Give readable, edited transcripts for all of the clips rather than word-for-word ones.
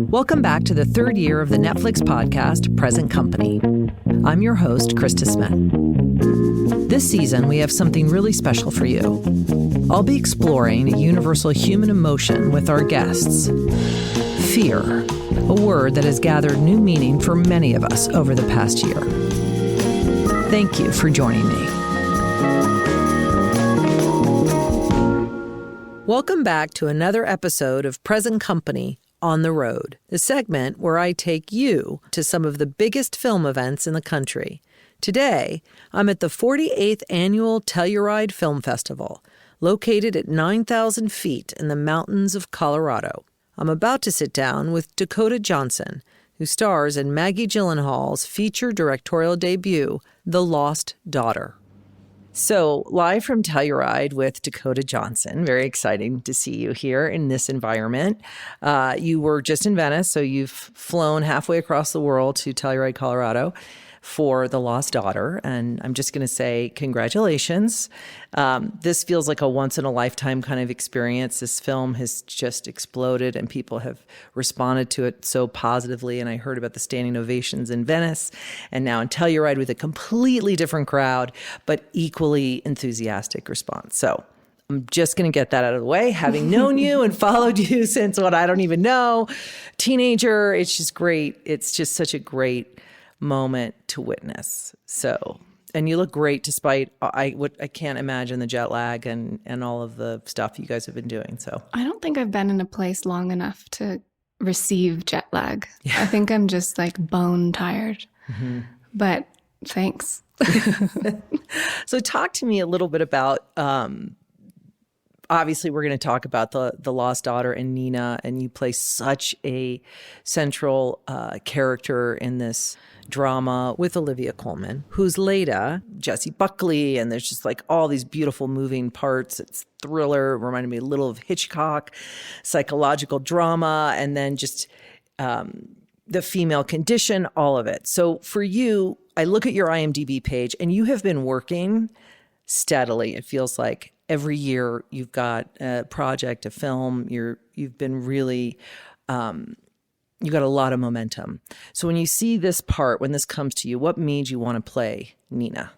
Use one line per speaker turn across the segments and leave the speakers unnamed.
Welcome back to the third year of the Netflix podcast, Present Company. I'm your host, Krista Smith. This season, we have something really special for you. I'll be exploring a universal human emotion with our guests. Fear, a word that has gathered new meaning for many of us over the past year. Thank you for joining me. Welcome back to another episode of Present Company on the Road, a segment where I take you to some of the biggest film events in the country. Today, I'm at the 48th Annual Telluride Film Festival, located at 9,000 feet in the mountains of Colorado. I'm about to sit down with Dakota Johnson, who stars in Maggie Gyllenhaal's feature directorial debut, The Lost Daughter. So, live from Telluride with Dakota Johnson. Very exciting to see you here in this environment. You were just in Venice, so you've flown halfway across the world to Telluride, Colorado for The Lost Daughter. And I'm just going to say congratulations. This feels like a once-in-a-lifetime kind of experience. This film has just exploded and people have responded to it so positively. And I heard about the standing ovations in Venice and now in Telluride with a completely different crowd, but equally enthusiastic response. So I'm just going to get that out of the way. Having known you and followed you since what I don't even know, teenager, it's just great. It's just such a great moment to witness. So, and you look great despite, I can't imagine the jet lag and all of the stuff you guys have been doing. So
I don't think I've been in a place long enough to receive jet lag. Yeah. I think I'm just like bone tired, but thanks.
So talk to me a little bit about, obviously we're going to talk about the Lost Daughter and Nina, and you play such a central character in this drama with Olivia Colman, who's Leda, Jessie Buckley, and there's just like all these beautiful moving parts. It's thriller, reminded me a little of Hitchcock, psychological drama, and then just the female condition, all of it. So for you, I look at your IMDb page and you have been working steadily. It feels like every year you've got a project, a film, you've been really, you got a lot of momentum. So when you see this part, when this comes to you, what made you want to play Nina?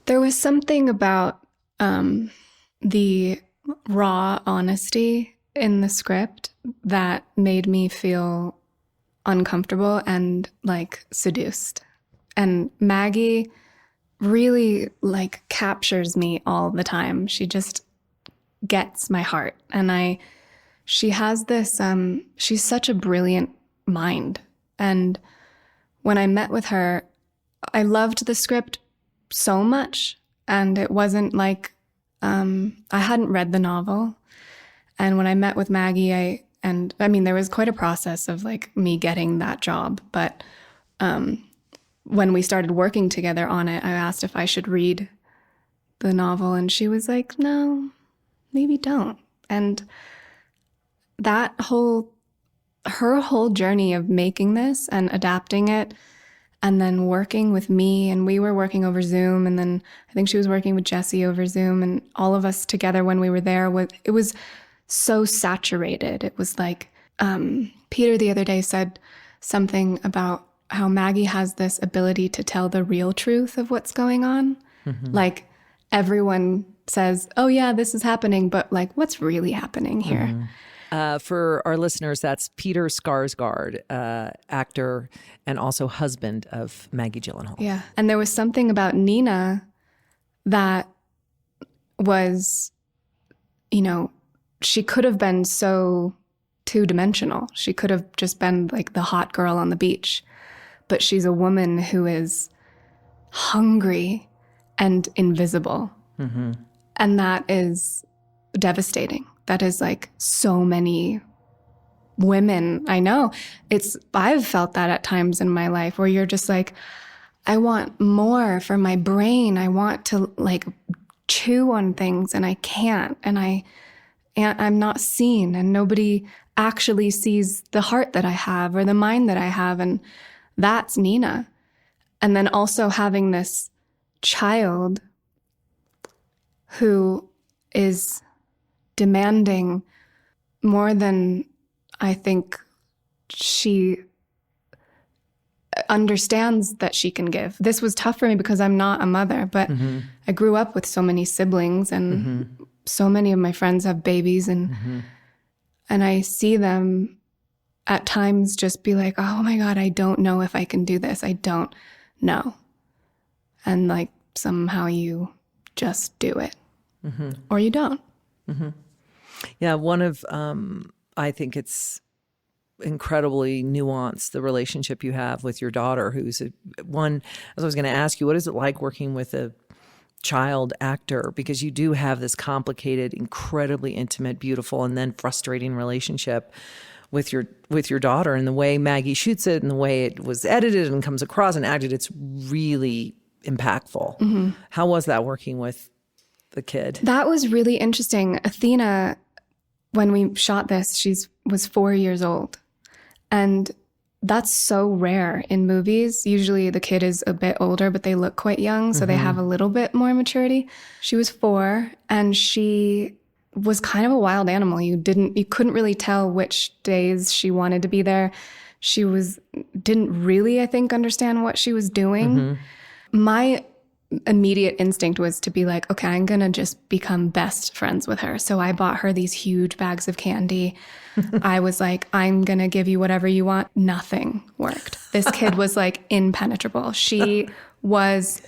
There was something about the raw honesty in the script that made me feel uncomfortable and like seduced. And Maggie really like captures me all the time. She just gets my heart. And she has this, she's such a brilliant mind. And when I met with her, I loved the script so much. And it wasn't like, I hadn't read the novel. And when I met with Maggie, there was quite a process of like me getting that job. But when we started working together on it, I asked if I should read the novel. And she was like, no, maybe don't. And her whole journey of making this and adapting it and then working with me, and we were working over Zoom, and then I think she was working with Jessie over Zoom, and all of us together when we were there, it was so saturated. It was like, Peter the other day said something about how Maggie has this ability to tell the real truth of what's going on. Mm-hmm. Like everyone says, oh yeah, this is happening, but like what's really happening here? Mm-hmm.
For our listeners, that's Peter Skarsgård, actor and also husband of Maggie Gyllenhaal.
Yeah. And there was something about Nina that was, she could have been so two-dimensional. She could have just been like the hot girl on the beach. But she's a woman who is hungry and invisible. Mm-hmm. And that is devastating. That is like so many women I know. I've felt that at times in my life where you're just like, I want more for my brain. I want to like chew on things and I can't. And I'm not seen, and nobody actually sees the heart that I have or the mind that I have. And that's Nina. And then also having this child who is demanding more than I think she understands that she can give. This was tough for me because I'm not a mother, but I grew up with so many siblings, and so many of my friends have babies, and I see them at times just be like, oh my God, I don't know if I can do this. I don't know. And like somehow you just do it or you don't.
Yeah, one of, I think it's incredibly nuanced, the relationship you have with your daughter, who's one, as I was going to ask you, what is it like working with a child actor? Because you do have this complicated, incredibly intimate, beautiful, and then frustrating relationship with your daughter, and the way Maggie shoots it and the way it was edited and comes across and acted, it's really impactful. How was that working with the kid?
That was really interesting. Athena, when we shot this, was 4 years old. And that's so rare in movies. Usually the kid is a bit older, but they look quite young, so they have a little bit more maturity. She was 4, and she was kind of a wild animal. You couldn't really tell which days she wanted to be there. She didn't really, I think, understand what she was doing. My immediate instinct was to be like, okay, I'm going to just become best friends with her. So I bought her these huge bags of candy. I was like, I'm going to give you whatever you want. Nothing worked. This kid was like impenetrable. She was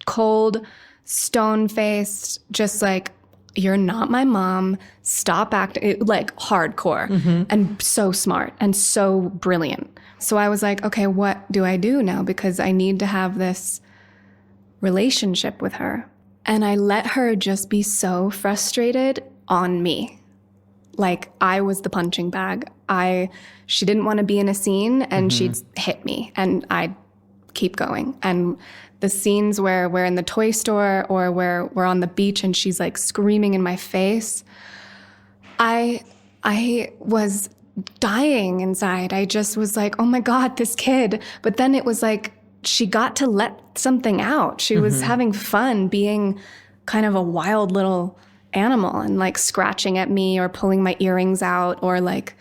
cold, stone-faced, just like, you're not my mom. Stop acting, like hardcore, and so smart and so brilliant. So I was like, okay, what do I do now? Because I need to have this relationship with her. And I let her just be so frustrated on me. Like I was the punching bag. She didn't want to be in a scene, and she'd hit me, and I'd keep going. And the scenes where we're in the toy store or where we're on the beach and she's like screaming in my face, I was dying inside. I just was like, oh my God, this kid. But then it was like, she got to let something out. She was having fun being kind of a wild little animal and like scratching at me or pulling my earrings out or like,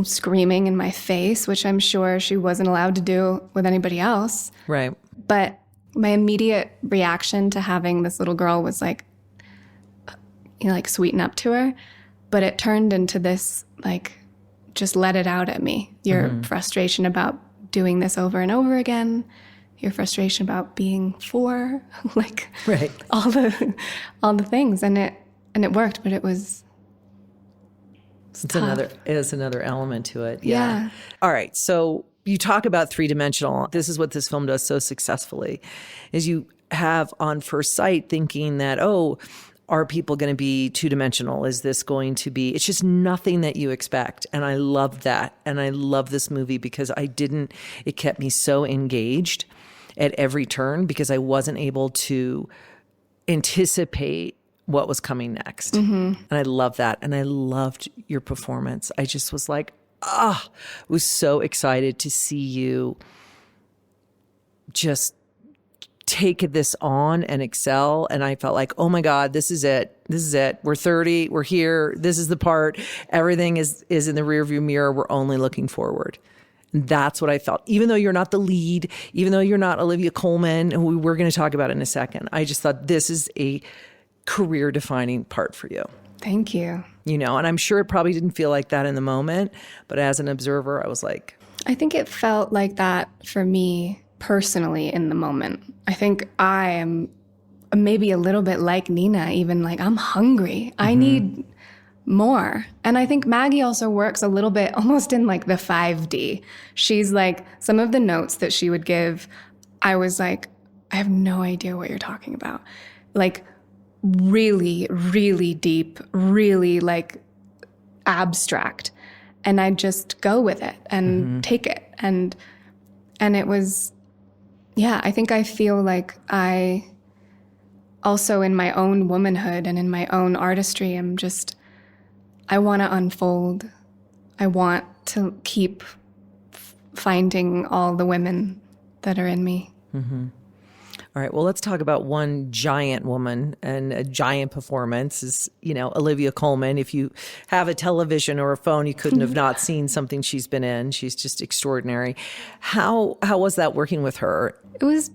screaming in my face, which I'm sure she wasn't allowed to do with anybody else.
Right.
But my immediate reaction to having this little girl was like, sweeten up to her. But it turned into this, like, just let it out at me. Your frustration about doing this over and over again, your frustration about being 4, like
right.
all the things. And it worked, but it was
It is another element to it. Yeah. All right. So you talk about three-dimensional. This is what this film does so successfully, is you have on first sight thinking that, are people going to be two-dimensional? Is this going to be, it's just nothing that you expect. And I love that. And I love this movie because it kept me so engaged at every turn because I wasn't able to anticipate what was coming next. And I love that. And I loved your performance. I just was like, was so excited to see you just take this on and excel. And I felt like, oh my God, this is it. This is it. We're 30. We're here. This is the part. Everything is in the rearview mirror. We're only looking forward. And that's what I felt. Even though you're not the lead, even though you're not Olivia Colman, who we're going to talk about in a second, I just thought this is a career-defining part for you.
Thank you.
And I'm sure it probably didn't feel like that in the moment, but as an observer, I was like...
I think it felt like that for me personally in the moment. I think I am maybe a little bit like Nina, even like, I'm hungry. I need more. And I think Maggie also works a little bit almost in like the 5D. She's like, some of the notes that she would give, I was like, I have no idea what you're talking about. Like, really, really deep, really like abstract. And I just go with it and take it. And it was, I think I feel like I also in my own womanhood and in my own artistry, I want to unfold. I want to keep finding all the women that are in me.
All right. Well, let's talk about one giant woman and a giant performance is, Olivia Colman. If you have a television or a phone, you couldn't have not seen something she's been in. She's just extraordinary. How was that working with her?
It was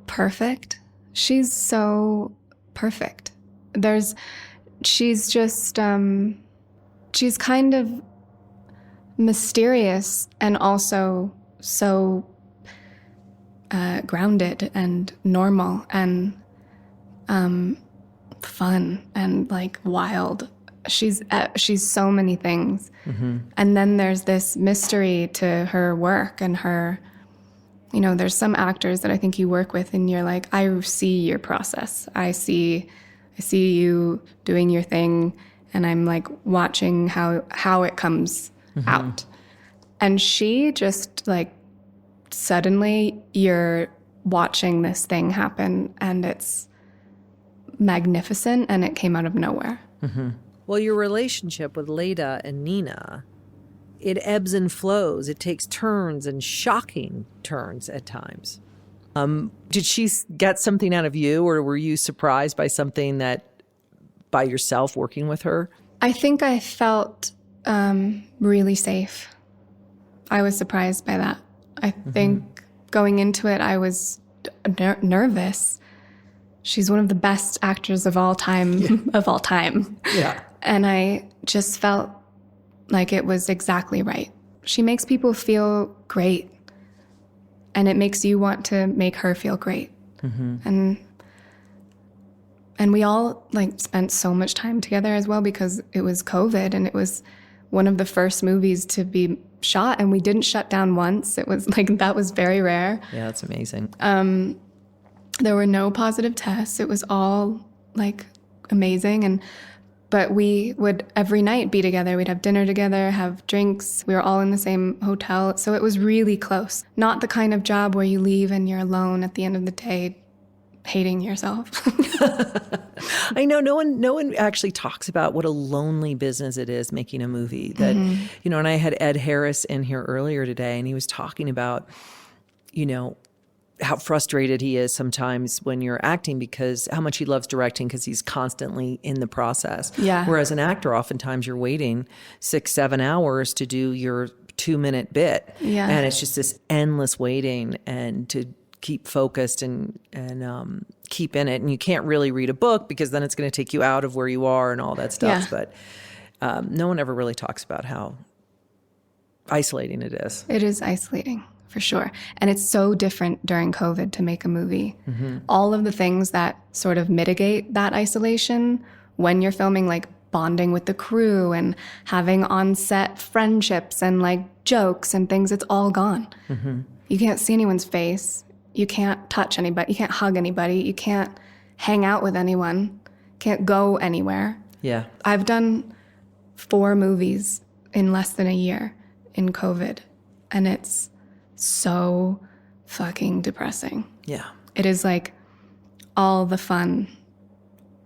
perfect. She's so perfect. She's just, she's kind of mysterious and also so grounded and normal and fun and like wild. She's so many things. Mm-hmm. And then there's this mystery to her work and her, there's some actors that I think you work with and you're like, I see your process. I see you doing your thing and I'm like watching how it comes out. And she just like, suddenly you're watching this thing happen and it's magnificent and it came out of nowhere.
Mm-hmm. Well, your relationship with Leda and Nina, it ebbs and flows. It takes turns and shocking turns at times. Did she get something out of you or were you surprised by something by yourself working with her?
I think I felt really safe. I was surprised by that. I think going into it, I was nervous. She's one of the best actors of all time,
Yeah.
And I just felt like it was exactly right. She makes people feel great, and it makes you want to make her feel great. Mm-hmm. And we all like spent so much time together as well because it was COVID and it was one of the first movies to be shot and we didn't shut down once. It was like, that was very rare.
Yeah, that's amazing.
There were no positive tests. It was all like amazing. But we would every night be together. We'd have dinner together, have drinks. We were all in the same hotel. So it was really close. Not the kind of job where you leave and you're alone at the end of the day hating yourself.
I know no one actually talks about what a lonely business it is making a movie. That and I had Ed Harris in here earlier today, and he was talking about, how frustrated he is sometimes when you're acting because how much he loves directing because he's constantly in the process.
Yeah.
Whereas an actor, oftentimes you're waiting 6-7 hours to do your 2-minute bit.
Yeah.
And it's just this endless waiting and to keep focused and keep in it. And you can't really read a book because then it's going to take you out of where you are and all that stuff.
Yeah.
But no one ever really talks about how isolating it is.
It is isolating, for sure. And it's so different during COVID to make a movie. Mm-hmm. All of the things that sort of mitigate that isolation when you're filming, like bonding with the crew and having on-set friendships and like jokes and things, it's all gone. Mm-hmm. You can't see anyone's face. You can't touch anybody. You can't hug anybody. You can't hang out with anyone. Can't go anywhere.
Yeah.
I've done 4 movies in less than a year in COVID, and it's so fucking depressing.
Yeah.
It is like all the fun.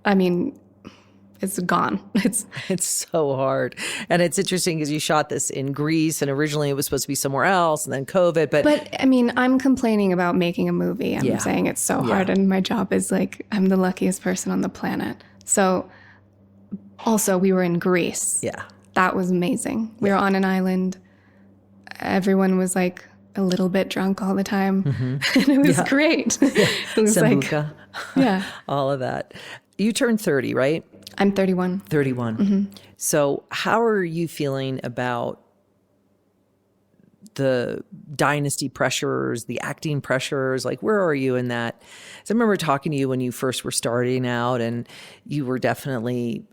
I mean, it's gone. It's
so hard. And it's interesting because you shot this in Greece and originally it was supposed to be somewhere else and then COVID. But
I mean, I'm complaining about making a movie. I'm saying it's so hard and my job is like, I'm the luckiest person on the planet. So also we were in Greece.
Yeah.
That was amazing. We were on an island. Everyone was like a little bit drunk all the time. Mm-hmm. And it was great. Yeah. It was
Sambuca.
Yeah.
All of that. You turned 30, right?
I'm 31.
31. Mm-hmm. So how are you feeling about the dynasty pressures, the acting pressures? Like, where are you in that? So I remember talking to you when you first were starting out, and you were definitely,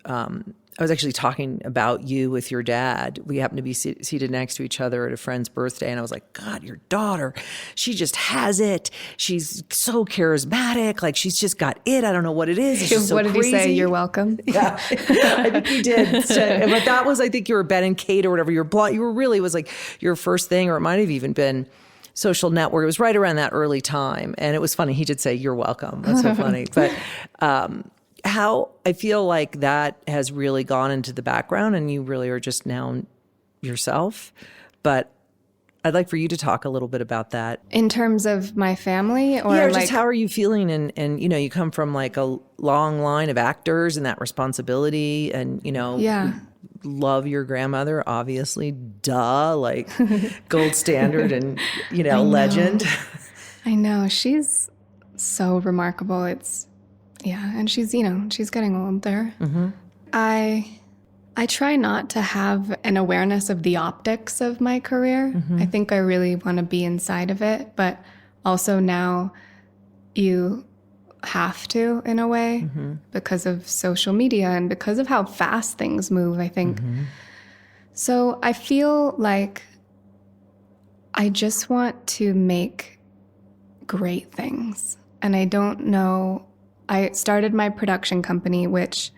I was actually talking about you with your dad. We happened to be seated next to each other at a friend's birthday, and I was like, God, your daughter, she just has it. She's so charismatic. Like, she's just got it. I don't know what it is. It's just so
what did
crazy.
You say? You're welcome.
Yeah, I think you did. But that was, I think you were Ben and Kate or whatever. You were really, was like your first thing, or it might have even been Social Network. It was right around that early time. And it was funny. He did say, you're welcome. That's so funny. But how I feel like that has really gone into the background and you really are just now yourself. But I'd like for you to talk a little bit about that.
In terms of my family, or
Yeah,
like,
just how are you feeling? And you come from like a long line of actors and that responsibility, and
yeah,
love your grandmother, obviously, duh, like gold standard and legend.
I know, she's so remarkable. And she's she's getting older.
Mm-hmm.
I try not to have an awareness of the optics of my career.
Mm-hmm.
I think I really want to be inside of it, but also now you have to, in a way, because of social media and because of how fast things move, I think. So I feel like I just want to make great things. And I don't know, I started my production company, which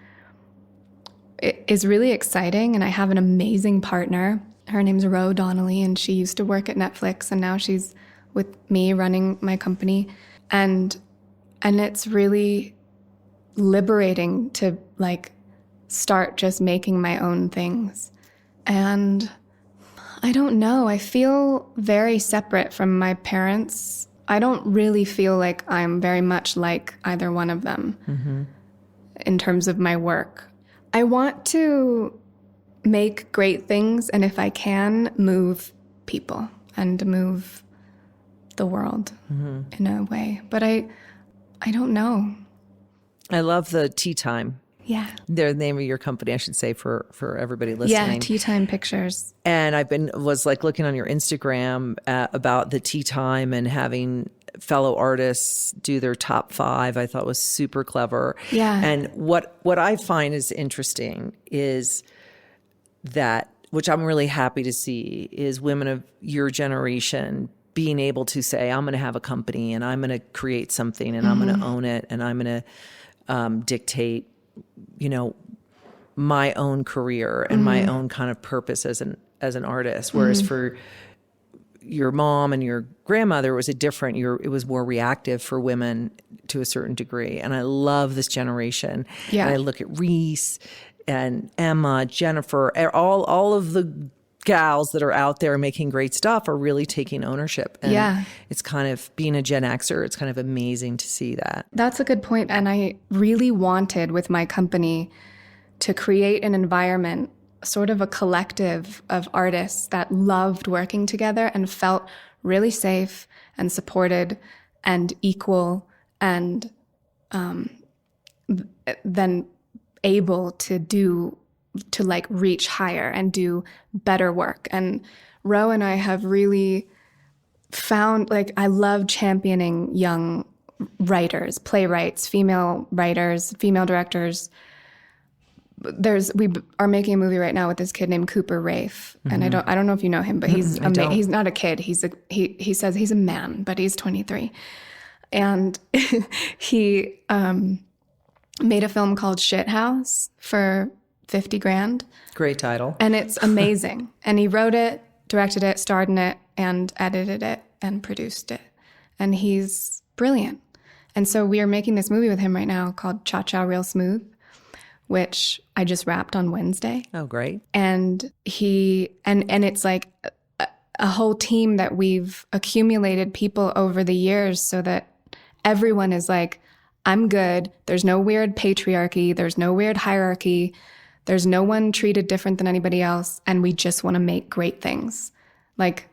is really exciting, and I have an amazing partner. Her name's Ro Donnelly, and she used to work at Netflix, and now she's with me running my company. And it's really liberating to like start just making my own things. And I don't know, I feel very separate from my parents. I don't really feel like I'm very much like either one of them in terms of my work. I want to make great things, and if I can, move people and move the world in a way. But I don't know.
I love the Tea Time.
Yeah.
The name of your company, I should say, for everybody listening.
Yeah, Tea Time Pictures.
And was like looking on your Instagram about the Tea Time and having fellow artists do their top 5. I thought was super clever.
Yeah.
And what I find is interesting is that, which I'm really happy to see, is women of your generation being able to say, I'm going to have a company and I'm going to create something and I'm going to own it and I'm going to dictate, my own career and my own kind of purpose as an artist. Whereas for your mom and your grandmother, it was more reactive for women to a certain degree. And I love this generation.
Yeah.
And I look at Reese and Emma, Jennifer, all of the gals that are out there making great stuff are really taking ownership. And it's kind of, being a Gen Xer, it's kind of amazing to see that.
That's a good point. And I really wanted with my company to create an environment, sort of a collective of artists that loved working together and felt really safe and supported and equal, and then able to like reach higher and do better work. And Ro and I have really found, like, I love championing young writers, playwrights, female writers, female directors. We are making a movie right now with this kid named Cooper Rafe, and I don't know if you know him, but he's he's not a kid. He says he's a man, but he's 23, and he made a film called Shit House for $50,000.
Great title,
and it's amazing. And he wrote it, directed it, starred in it, and edited it and produced it, and he's brilliant. And so we are making this movie with him right now called Cha Cha Real Smooth, which I just wrapped on Wednesday.
Oh, great.
And it's like a whole team that we've accumulated people over the years so that everyone is like, I'm good. There's no weird patriarchy. There's no weird hierarchy. There's no one treated different than anybody else. And we just want to make great things. Like,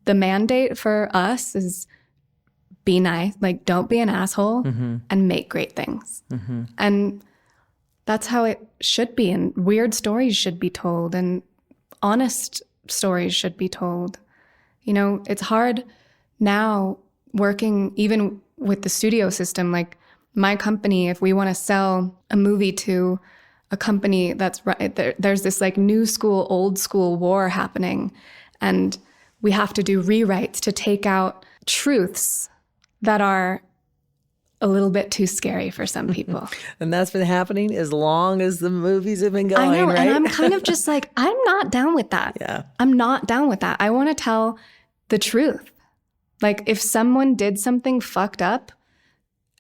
the mandate for us is be nice, like, don't be an asshole, and make great things. And that's how it should be. And weird stories should be told, and honest stories should be told. It's hard now working even with the studio system. Like, my company, if we want to sell a movie to a company that's right, there's this like new school, old school war happening. And we have to do rewrites to take out truths that are a little bit too scary for some people.
And that's been happening as long as the movies have been going,
I know,
right?
and I'm kind of just like, I'm not down with that.
Yeah.
I'm not down with that. I want to tell the truth. Like, if someone did something fucked up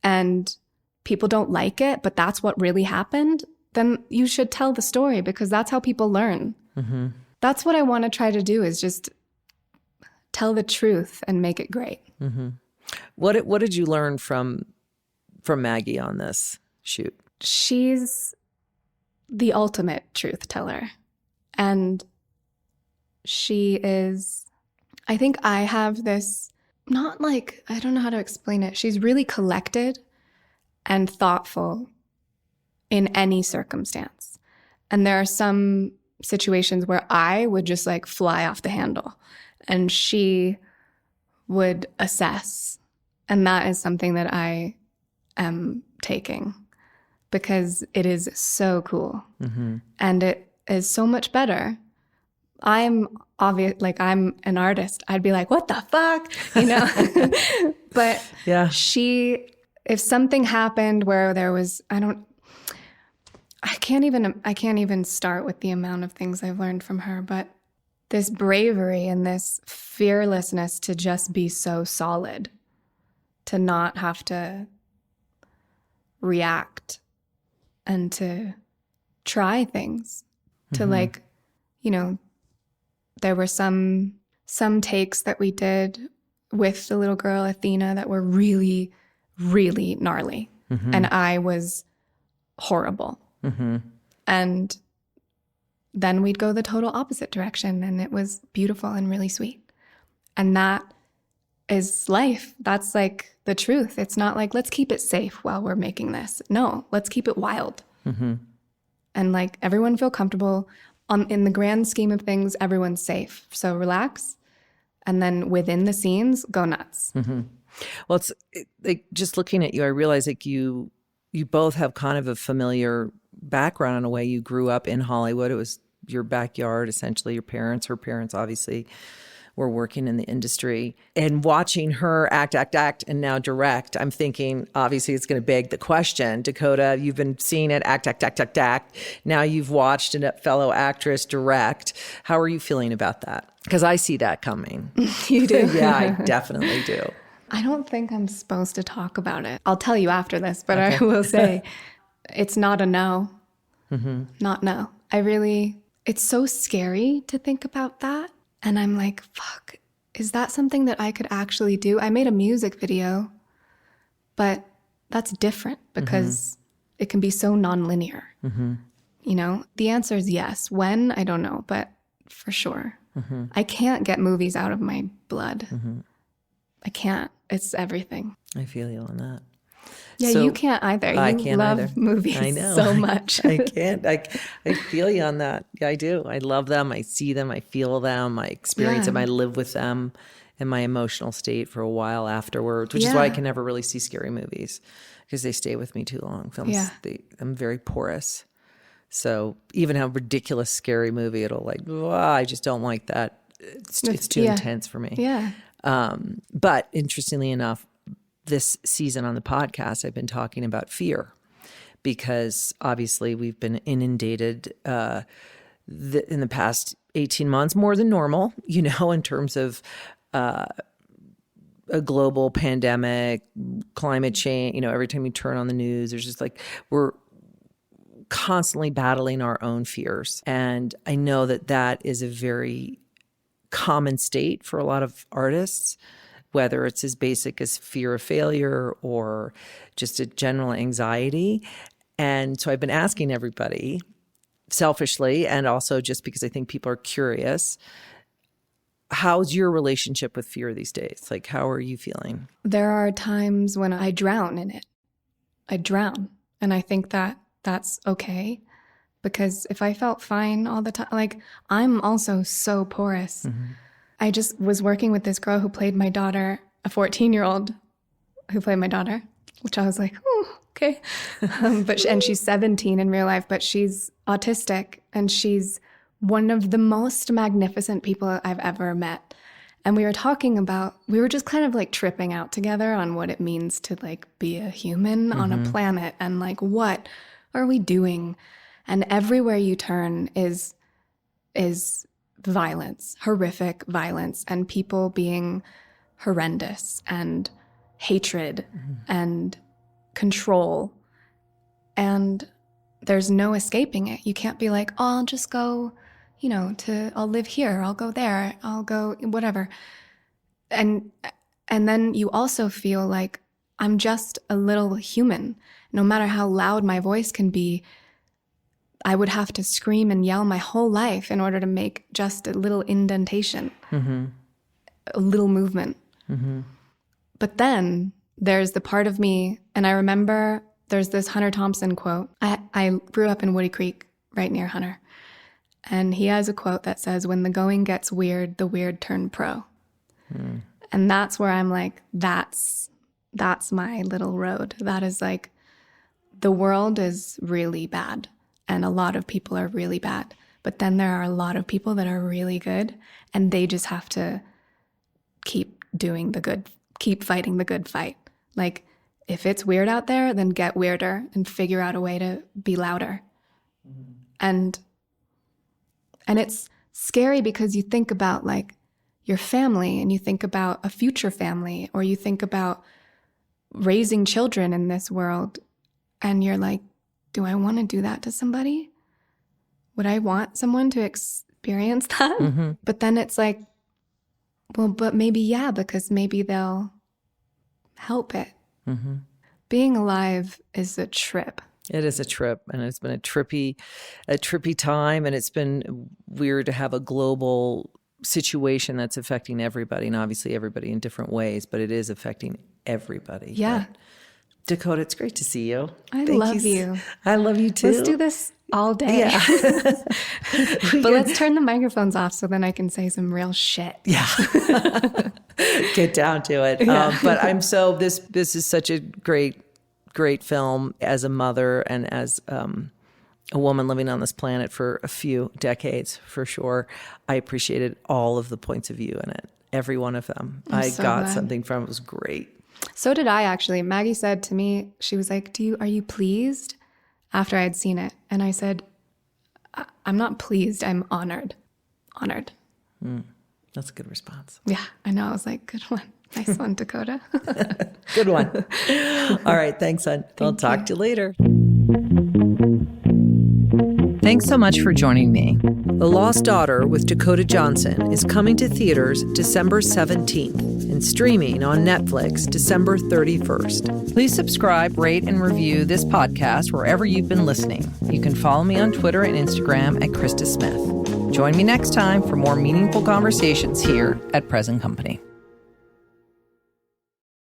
and people don't like it, but that's what really happened, then you should tell the story, because that's how people learn. That's what I want to try to do, is just tell the truth and make it great.
Mm-hmm. What did you learn from Maggie on this shoot?
She's the ultimate truth teller. And she is, I think I have this, not like, I don't know how to explain it. She's really collected and thoughtful in any circumstance. And there are some situations where I would just like fly off the handle and she would assess. And that is something that I am taking because it is so cool. Mm-hmm. And it is so much better. I'm an artist. I'd be like, what the fuck? You know? But
yeah.
If something happened where there was, I can't even start with the amount of things I've learned from her, but this bravery and this fearlessness to just be so solid, to not have to react and to try things, to like, you know, there were some takes that we did with the little girl Athena that were really, really gnarly. Mm-hmm. And I was horrible. Mm-hmm. And then we'd go the total opposite direction and it was beautiful and really sweet. And that is life. That's like the truth. It's not like, let's keep it safe while we're making this. No, let's keep it wild. Mm-hmm. And like everyone feel comfortable. In the grand scheme of things, everyone's safe. So relax. And then within the scenes, go nuts.
Mm-hmm. Well, it's like just looking at you, I realize like you both have kind of a familiar background in a way. You grew up in Hollywood. It was your backyard, essentially. Her parents obviously were working in the industry. And watching her act, and now direct, I'm thinking, obviously, it's going to beg the question. Dakota, you've been seeing it, act. Now you've watched a fellow actress direct. How are you feeling about that? Because I see that coming.
You do?
Yeah, I definitely do.
I don't think I'm supposed to talk about it. I'll tell you after this, but okay. I will say it's not a no. Mm-hmm. Not no. It's so scary to think about that. And I'm like, fuck, is that something that I could actually do? I made a music video, but that's different because it can be so nonlinear. Mm-hmm. You know, the answer is yes. When? I don't know, but for sure. Mm-hmm. I can't get movies out of my blood. Mm-hmm. I can't. It's everything.
I feel you on that.
Yeah, so, you can't either. I can't love either. Movies I know. So much.
I can't. I feel you on that. Yeah, I do. I love them. I see them. I feel them. I experience them. I live with them in my emotional state for a while afterwards, which is why I can never really see scary movies because they stay with me too long. Films, I'm very porous. So even a ridiculous scary movie, it'll like, I just don't like that. It's too intense for me.
Yeah.
But interestingly enough, this season on the podcast, I've been talking about fear because obviously we've been inundated in the past 18 months, more than normal, you know, in terms of a global pandemic, climate change. You know, every time you turn on the news, there's just like we're constantly battling our own fears. And I know that is a very common state for a lot of artists, whether it's as basic as fear of failure or just a general anxiety. And so I've been asking everybody selfishly, and also just because I think people are curious, how's your relationship with fear these days? Like, how are you feeling?
There are times when I drown in it. I drown. And I think that that's okay. Because if I felt fine all the time, like I'm also so porous. Mm-hmm. I just was working with this girl who played my daughter, a 14-year-old who played my daughter, which I was like, oh, okay. And she's 17 in real life, but she's autistic and she's one of the most magnificent people I've ever met. And we were just kind of like tripping out together on what it means to like be a human on a planet and like, what are we doing? And everywhere you turn is violence, horrific violence, and people being horrendous and hatred and control. And there's no escaping it. You can't be like, oh, I'll just go, you know, I'll live here, I'll go there, I'll go whatever. and then you also feel like I'm just a little human. No matter how loud my voice can be, I would have to scream and yell my whole life in order to make just a little indentation, a little movement. But then there's the part of me, and I remember there's this Hunter Thompson quote. I grew up in Woody Creek, right near Hunter. And he has a quote that says, when the going gets weird, the weird turn pro. And that's where I'm like, that's my little road. That is like, the world is really bad. And a lot of people are really bad. But then there are a lot of people that are really good. And they just have to keep fighting the good fight. Like, if it's weird out there, then get weirder and figure out a way to be louder. And it's scary because you think about like your family, and you think about a future family, or you think about raising children in this world. And you're like, do I want to do that to somebody? Would I want someone to experience that? But then it's like, well, but maybe, yeah, because maybe they'll help it. Being alive is a trip.
It is a trip, and it's been a trippy time, and it's been weird to have a global situation that's affecting everybody, and obviously everybody in different ways, but it is affecting everybody.
Yeah.
But Dakota, it's great to see you.
I love you.
I love you too.
Let's do this all day.
Yeah.
But let's turn the microphones off so then I can say some real shit.
Yeah. Get down to it.
Yeah.
But this is such a great film as a mother and as a woman living on this planet for a few decades, for sure. I appreciated all of the points of view in it, every one of them. I got
glad.
something from it. It was great.
So did I, actually. Maggie said to me, she was like, are you pleased? After I had seen it. And I said, I'm not pleased. I'm honored. Honored.
That's a good response.
Yeah, I know. I was like, good one. Nice one, Dakota.
Good one. All right. Thanks, hon. I'll talk to you later. Thanks so much for joining me. The Lost Daughter with Dakota Johnson is coming to theaters December 17th and streaming on Netflix December 31st. Please subscribe, rate, and review this podcast wherever you've been listening. You can follow me on Twitter and Instagram at Krista Smith. Join me next time for more meaningful conversations here at Present Company.